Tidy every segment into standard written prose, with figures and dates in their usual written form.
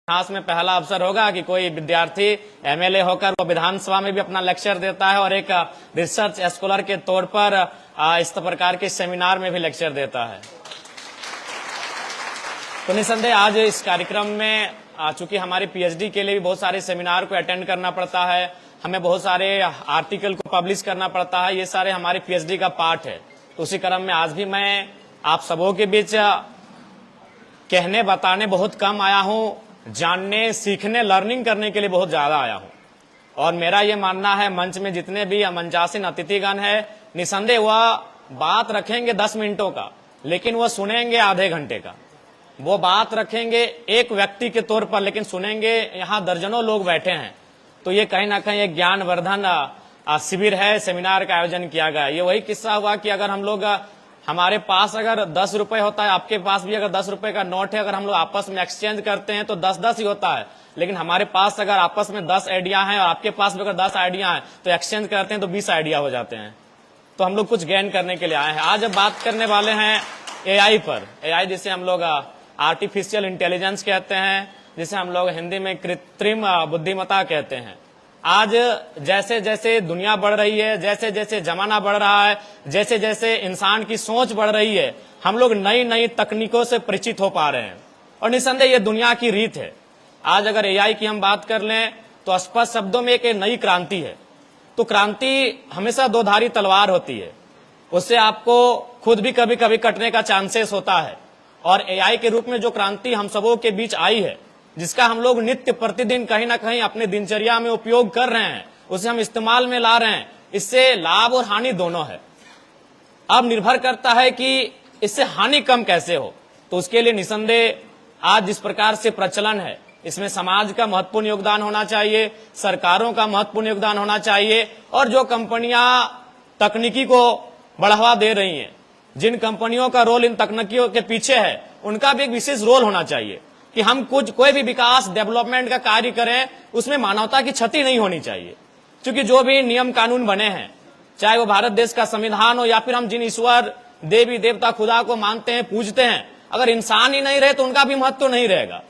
इतिहास में पहला अवसर होगा कि कोई विद्यार्थी एमएलए होकर वो विधानसभा में भी अपना लेक्चर देता है और एक रिसर्च स्कॉलर के तौर पर इस प्रकार के सेमिनार में भी लेक्चर देता है। तो निसंदेह आज इस कार्यक्रम में चूंकि हमारे पीएचडी के लिए भी बहुत सारे सेमिनार को अटेंड करना पड़ता है, हमें बहुत सारे आर्टिकल को पब्लिश करना पड़ता है, ये सारे हमारे पीएचडी का पार्ट है। तो उसी क्रम में आज भी मैं आप सबों के बीच कहने बताने बहुत कम आया हूँ, जानने सीखने लर्निंग करने के लिए बहुत ज्यादा आया हूँ। और मेरा ये मानना है मंच में जितने भी मंचासीन अतिथिगण है, निसंदेह वह बात रखेंगे 10 मिनटों का, लेकिन वह सुनेंगे आधे घंटे का। वो बात रखेंगे एक व्यक्ति के तौर पर, लेकिन सुनेंगे यहाँ दर्जनों लोग बैठे हैं। तो ये कहीं ना कहीं एक ज्ञानवर्धन शिविर है, सेमिनार का आयोजन किया गया। ये वही किस्सा हुआ कि अगर हम लोग हमारे पास अगर 10 रुपए होता है, आपके पास भी अगर 10 रुपए का नोट है, अगर हम लोग आपस में एक्सचेंज करते हैं तो 10-10 ही होता है। लेकिन हमारे पास अगर आपस में 10 आइडिया हैं और आपके पास भी अगर 10 आइडिया हैं तो एक्सचेंज करते हैं तो 20 आइडिया हो जाते हैं। तो हम लोग कुछ गेन करने के लिए आए हैं। आज बात करने वाले हैं एआई पर। एआई जिसे हम लोग आर्टिफिशियल इंटेलिजेंस कहते हैं, जिसे हम लोग हिंदी में कृत्रिम बुद्धिमत्ता कहते हैं। आज जैसे जैसे दुनिया बढ़ रही है, जैसे जैसे जमाना बढ़ रहा है, जैसे जैसे इंसान की सोच बढ़ रही है, हम लोग नई नई तकनीकों से परिचित हो पा रहे हैं। और निसंदेह ये दुनिया की रीत है। आज अगर एआई की हम बात कर लें तो स्पष्ट शब्दों में एक नई क्रांति है। तो क्रांति हमेशा दो धारी तलवार होती है, उससे आपको खुद भी कभी कभी कटने का चांसेस होता है। और एआई के रूप में जो क्रांति हम सबों के बीच आई है, जिसका हम लोग नित्य प्रतिदिन कहीं ना कहीं अपने दिनचर्या में उपयोग कर रहे हैं, उसे हम इस्तेमाल में ला रहे हैं, इससे लाभ और हानि दोनों है। अब निर्भर करता है कि इससे हानि कम कैसे हो। तो उसके लिए निसंदेह आज जिस प्रकार से प्रचलन है, इसमें समाज का महत्वपूर्ण योगदान होना चाहिए, सरकारों का महत्वपूर्ण योगदान होना चाहिए, और जो कंपनियां तकनीकी को बढ़ावा दे रही हैं, जिन कंपनियों का रोल इन तकनीकियों के पीछे है, उनका भी एक विशेष रोल होना चाहिए कि हम कोई भी विकास डेवलपमेंट का कार्य करें, उसमें मानवता की क्षति नहीं होनी चाहिए। क्योंकि जो भी नियम कानून बने हैं, चाहे वो भारत देश का संविधान हो या फिर हम जिन ईश्वर देवी देवता खुदा को मानते हैं, पूजते हैं, अगर इंसान ही नहीं रहे तो उनका भी महत्व नहीं रहेगा।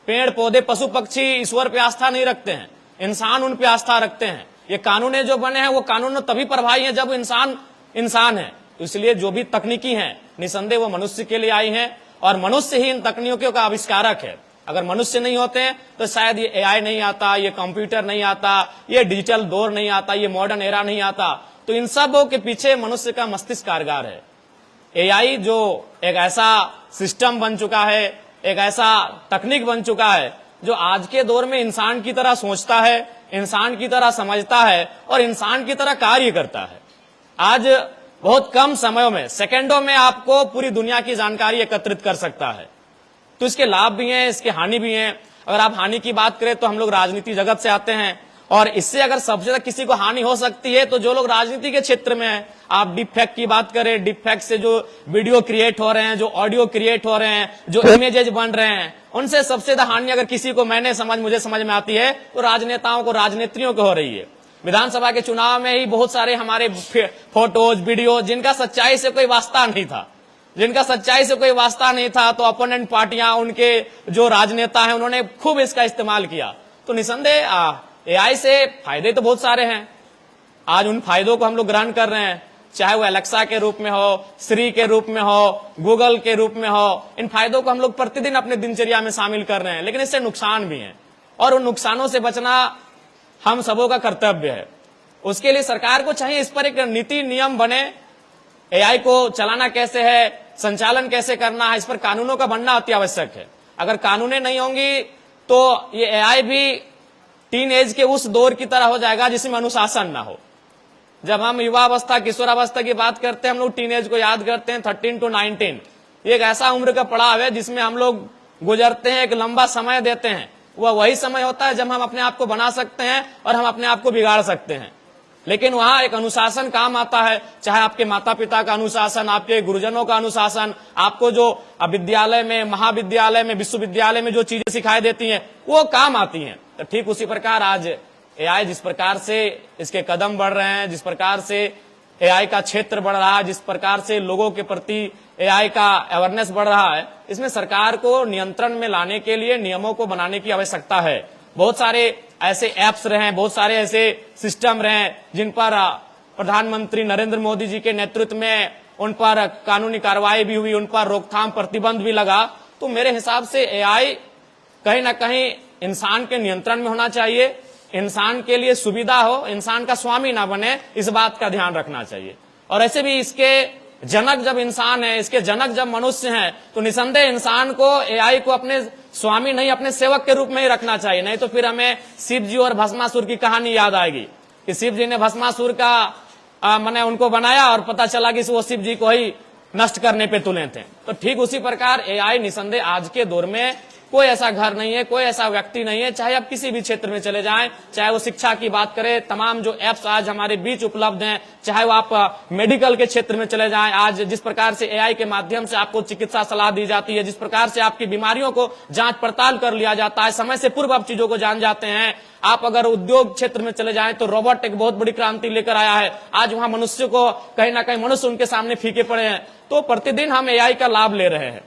पेड़ पौधे पशु पक्षी ईश्वर पे आस्था नहीं रखते हैं, इंसान उन पे आस्था रखते हैं। ये कानून जो बने हैं वो कानून तभी प्रभावी है जब इंसान है। इसलिए जो भी तकनीकी हैं, निसंदेह वो मनुष्य के लिए आई हैं, और मनुष्य ही इन तकनीकों का आविष्कारक है। अगर मनुष्य नहीं होते हैं तो शायद ये एआई नहीं आता, ये कंप्यूटर नहीं आता, ये डिजिटल दौर नहीं आता, ये मॉडर्न एरा नहीं आता। तो इन सब के पीछे मनुष्य का मस्तिष्क कारगर है। एआई जो एक ऐसा सिस्टम बन चुका है, एक ऐसा तकनीक बन चुका है जो आज के दौर में इंसान की तरह सोचता है, इंसान की तरह समझता है और इंसान की तरह कार्य करता है। आज बहुत कम समयों में, सेकंडों में आपको पूरी दुनिया की जानकारी एकत्रित कर सकता है। तो इसके लाभ भी हैं, इसके हानि भी हैं। अगर आप हानि की बात करें तो हम लोग राजनीति जगत से आते हैं, और इससे अगर सबसे ज्यादा किसी को हानि हो सकती है तो जो लोग राजनीति के क्षेत्र में हैं। आप डीप फैक्ट की बात करें, डीप फैक्ट से जो वीडियो क्रिएट हो रहे हैं, जो ऑडियो क्रिएट हो रहे हैं, जो इमेजेस बन रहे हैं, उनसे सबसे ज्यादा हानि अगर किसी को मुझे समझ में आती है तो राजनेताओं को, राजनेत्रियों को हो रही है। विधानसभा के चुनाव में ही बहुत सारे हमारे फोटोज वीडियो जिनका सच्चाई से कोई वास्ता नहीं था, तो अपोनेंट पार्टियां, उनके जो राजनेता हैं, उन्होंने खूब इसका इस्तेमाल किया। तो निसंदेह एआई से फायदे तो बहुत सारे हैं। आज उन फायदों को हम लोग ग्रहण कर रहे हैं, चाहे वो एलेक्सा के रूप में हो, श्री के रूप में हो, गूगल के रूप में हो। इन फायदों को हम लोग प्रतिदिन अपने दिनचर्या में शामिल कर रहे हैं, लेकिन इससे नुकसान भी हैं, और उन नुकसानों से बचना हम सबों का कर्तव्य है। उसके लिए सरकार को चाहिए इस पर एक नीति नियम बने। एआई को चलाना कैसे है, संचालन कैसे करना है, इस पर कानूनों का बनना अति आवश्यक है। अगर कानूनें नहीं होंगी तो ये एआई भी टीन एज के उस दौर की तरह हो जाएगा जिसमें अनुशासन ना हो। जब हम युवावस्था, किशोरावस्था की बात करते हैं, हम लोग टीन एज को याद करते हैं, 13 to 19। ये एक ऐसा उम्र का पड़ाव है जिसमें हम लोग गुजरते हैं, एक लंबा समय देते हैं। वह वही समय होता है जब हम अपने आप को बना सकते हैं और हम अपने आप को बिगाड़ सकते हैं। लेकिन वहां एक अनुशासन काम आता है, चाहे आपके माता पिता का अनुशासन, आपके गुरुजनों का अनुशासन, आपको जो विद्यालय में, महाविद्यालय में, विश्वविद्यालय में जो चीजें सिखाई देती हैं वो काम आती हैं। तो ठीक उसी प्रकार आज एआई जिस प्रकार से इसके कदम बढ़ रहे हैं, जिस प्रकार से एआई का क्षेत्र बढ़ रहा है, जिस प्रकार से लोगों के प्रति एआई का अवेयरनेस बढ़ रहा है, इसमें सरकार को नियंत्रण में लाने के लिए नियमों को बनाने की आवश्यकता है। बहुत सारे ऐसे ऐप्स रहे, बहुत सारे ऐसे सिस्टम रहे जिन पर प्रधानमंत्री नरेंद्र मोदी जी के नेतृत्व में उन पर कानूनी कार्रवाई भी हुई, उन पर रोकथाम प्रतिबंध भी लगा। तो मेरे हिसाब से एआई कहीं ना कहीं इंसान के नियंत्रण में होना चाहिए, इंसान के लिए सुविधा हो, इंसान का स्वामी ना बने, इस बात का ध्यान रखना चाहिए। और ऐसे भी इसके जनक जब इंसान है, इसके जनक जब मनुष्य हैं, तो निसंदेह इंसान को एआई को अपने स्वामी नहीं अपने सेवक के रूप में ही रखना चाहिए। नहीं तो फिर हमें शिव जी और भस्मासुर की कहानी याद आएगी कि शिव जी ने भस्मासुर का मैंने उनको बनाया और पता चला कि वो शिव जी को ही नष्ट करने पे तुले थे। तो ठीक उसी प्रकार एआई निसंदेह आज के दौर में कोई ऐसा घर नहीं है, कोई ऐसा व्यक्ति नहीं है, चाहे आप किसी भी क्षेत्र में चले जाएं, चाहे वो शिक्षा की बात करें, तमाम जो एप्स आज हमारे बीच उपलब्ध हैं, चाहे वो आप मेडिकल के क्षेत्र में चले जाएं, आज जिस प्रकार से एआई के माध्यम से आपको चिकित्सा सलाह दी जाती है, जिस प्रकार से आपकी बीमारियों को जांच पड़ताल कर लिया जाता है, समय से पूर्व आप चीजों को जान जाते हैं। आप अगर उद्योग क्षेत्र में चले जाएं तो रोबोट एक बहुत बड़ी क्रांति लेकर आया है। आज वहां मनुष्य को कहीं ना कहीं मनुष्य उनके सामने फीके पड़े हैं। तो प्रतिदिन हम एआई का लाभ ले रहे हैं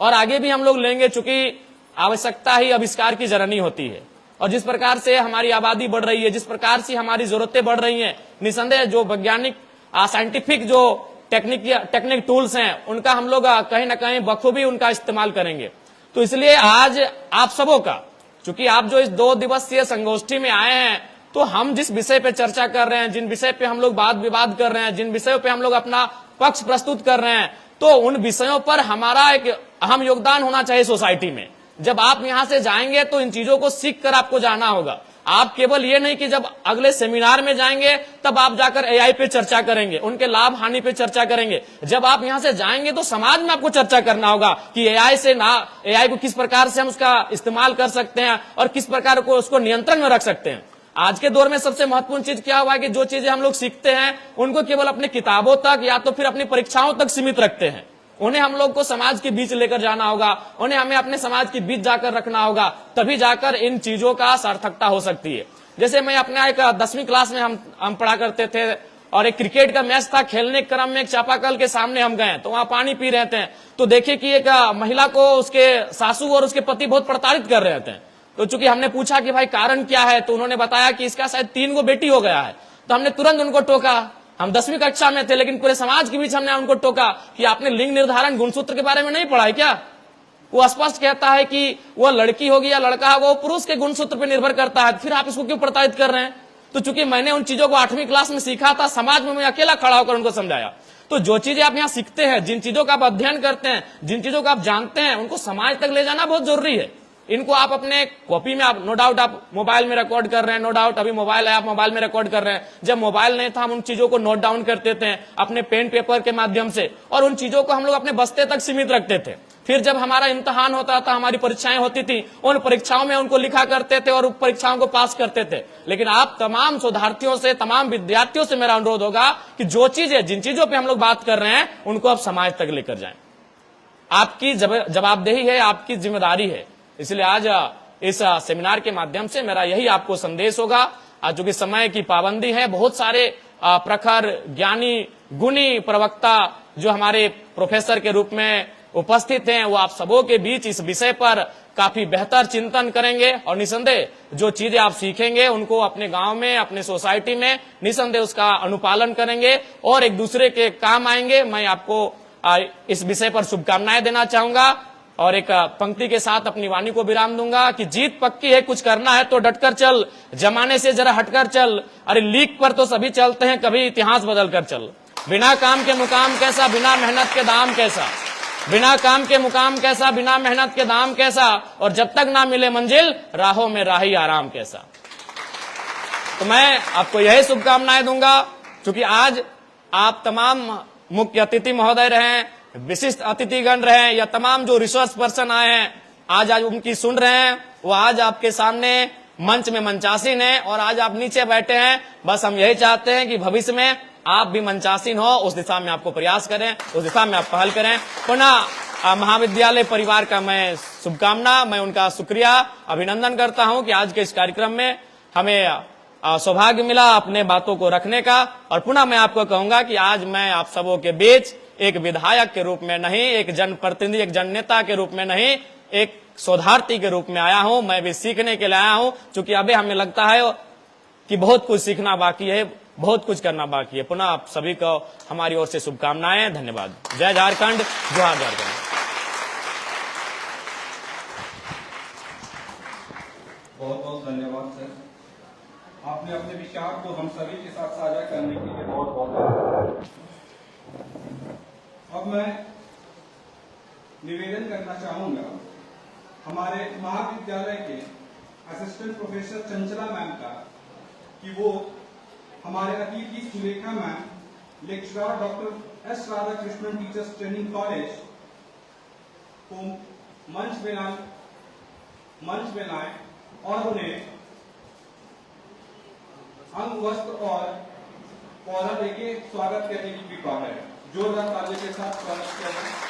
और आगे भी हम लोग लेंगे, चूंकि आवश्यकता ही आविष्कार की जननी होती है। और जिस प्रकार से हमारी आबादी बढ़ रही है, जिस प्रकार से हमारी जरूरतें बढ़ रही हैं, निसंदेह जो वैज्ञानिक साइंटिफिक जो टेक्निक टूल्स हैं, उनका हम लोग कहीं ना कहीं बखूबी उनका इस्तेमाल करेंगे। तो इसलिए आज आप सबों का, चूंकि आप जो इस 2 दिवसीय संगोष्ठी में आए हैं, तो हम जिस विषय पे चर्चा कर रहे हैं, जिन विषय पे हम लोग वाद विवाद कर रहे हैं, जिन विषयों पे हम लोग अपना पक्ष प्रस्तुत कर रहे हैं, तो उन विषयों पर हमारा एक अहम योगदान होना चाहिए सोसाइटी में। जब आप यहां से जाएंगे तो इन चीजों को सीख कर आपको जाना होगा। आप केवल ये नहीं कि जब अगले सेमिनार में जाएंगे तब आप जाकर एआई पे चर्चा करेंगे, उनके लाभ हानि पे चर्चा करेंगे। जब आप यहां से जाएंगे तो समाज में आपको चर्चा करना होगा कि एआई को किस प्रकार से हम उसका इस्तेमाल कर सकते हैं और किस प्रकार को उसको नियंत्रण में रख सकते हैं। आज के दौर में सबसे महत्वपूर्ण चीज क्या हुआ है कि जो चीजें हम लोग सीखते हैं उनको केवल अपनी किताबों तक या तो फिर अपनी परीक्षाओं तक सीमित रखते हैं। उन्हें हम लोग को समाज के बीच लेकर जाना होगा, उन्हें हमें अपने समाज के बीच जाकर रखना होगा, तभी जाकर इन चीजों का सार्थकता हो सकती है। जैसे मैं अपने एक 10वीं क्लास में हम पढ़ा करते थे और एक क्रिकेट का मैच था, खेलने के क्रम में एक चापाकल के सामने हम गए तो वहां पानी पी रहे थे, तो देखे कि एक महिला को उसके सासू और उसके पति बहुत प्रताड़ित कर रहे थे। तो चूंकि हमने पूछा कि भाई कारण क्या है, तो उन्होंने बताया कि इसका शायद 3 बेटी हो गया है। तो हमने तुरंत उनको टोका। हम 10वीं कक्षा में थे, लेकिन पूरे समाज के बीच हमने उनको टोका कि आपने लिंग निर्धारण गुणसूत्र के बारे में नहीं पढ़ा है क्या? वो स्पष्ट कहता है कि वह लड़की होगी या लड़का होगा, वो पुरुष के गुणसूत्र पर निर्भर करता है, फिर आप इसको क्यों प्रताड़ित कर रहे हैं? तो चूंकि मैंने उन चीजों को 8वीं क्लास में सीखा था, समाज में मैं अकेला खड़ा होकर उनको समझाया। तो जो चीजें आप यहाँ सीखते हैं, जिन चीजों का आप अध्ययन करते हैं, जिन चीजों का आप जानते हैं, उनको समाज तक ले जाना बहुत जरूरी है। इनको आप अपने कॉपी में, आप नो डाउट आप मोबाइल में रिकॉर्ड कर रहे हैं, नो डाउट अभी मोबाइल है, आप मोबाइल में रिकॉर्ड कर रहे हैं। जब मोबाइल नहीं था हम उन चीजों को नोट डाउन करते थे अपने पेन पेपर के माध्यम से, और उन चीजों को हम लोग अपने बस्ते तक सीमित रखते थे। फिर जब हमारा इम्तिहान होता था, हमारी परीक्षाएं होती थी, उन परीक्षाओं में उनको लिखा करते थे और परीक्षाओं को पास करते थे। लेकिन आप तमाम शोधार्थियों से, तमाम विद्यार्थियों से मेरा अनुरोध होगा कि जो चीजें, जिन चीजों पर हम लोग बात कर रहे हैं, उनको आप समाज तक लेकर जाएं। आपकी जवाबदेही है, आपकी जिम्मेदारी है। इसलिए आज इस सेमिनार के माध्यम से मेरा यही आपको संदेश होगा। आज चूंकि समय की पाबंदी है, बहुत सारे प्रखर ज्ञानी गुणी प्रवक्ता जो हमारे प्रोफेसर के रूप में उपस्थित हैं, वो आप सबों के बीच इस विषय पर काफी बेहतर चिंतन करेंगे और निसंदेह जो चीजें आप सीखेंगे उनको अपने गांव में, अपने सोसाइटी में निसंदेह उसका अनुपालन करेंगे और एक दूसरे के काम आएंगे। मैं आपको इस विषय पर शुभकामनाएं देना चाहूंगा और एक पंक्ति के साथ अपनी वाणी को विराम दूंगा कि जीत पक्की है, कुछ करना है तो डटकर चल, जमाने से जरा हटकर चल, अरे लीक पर तो सभी चलते हैं, कभी इतिहास बदल कर चल। बिना काम के मुकाम कैसा, बिना मेहनत के दाम कैसा, बिना काम के मुकाम कैसा, बिना मेहनत के दाम कैसा, और जब तक ना मिले मंजिल राहों में राही आराम कैसा। तो मैं आपको यही शुभकामनाएं दूंगा। क्योंकि आज आप तमाम मुख्य अतिथि महोदय रहे, विशिष्ट अतिथिगण रहे, या तमाम जो रिसोर्स पर्सन आए हैं, आज उनकी सुन रहे हैं, वो आज आपके सामने मंच में मंचासीन है और आज आप नीचे बैठे हैं। बस हम यही चाहते हैं कि भविष्य में आप भी मंचासीन हो, उस दिशा में आपको प्रयास करें, उस दिशा में आप पहल करें। पुनः महाविद्यालय परिवार का मैं शुभकामना, मैं उनका शुक्रिया अभिनंदन करता हूं कि आज के इस कार्यक्रम में हमें सौभाग्य मिला अपने बातों को रखने का। और पुनः मैं आपको कहूंगा कि आज मैं आप सबों के बीच एक विधायक के रूप में नहीं, एक जनप्रतिनिधि, एक जननेता के रूप में नहीं, एक शोधार्थी के रूप में आया हूं। मैं भी सीखने के लिए आया हूं, क्योंकि अभी हमें लगता है कि बहुत कुछ सीखना बाकी है, बहुत कुछ करना बाकी है। पुनः आप सभी को हमारी ओर से शुभकामनाएं, धन्यवाद। जय झारखंड, जोहार झारखंड। बहुत बहुत धन्यवाद सर, आपने अपने विचार को हम सभी के साथ साझा करने के लिए बहुत बहुत धन्यवाद। अब मैं निवेदन करना चाहूंगा हमारे महाविद्यालय के असिस्टेंट प्रोफेसर चंचला मैम का कि वो हमारे अतिथि Sulekha ma'am, lecturer doctor S Radhakrishnan teachers training college को मंच में लाएं और उन्हें अंग वस्त्र और पौधा देके स्वागत करने की कृपा है। जोरदार तालियों के साथ स्वागत करें।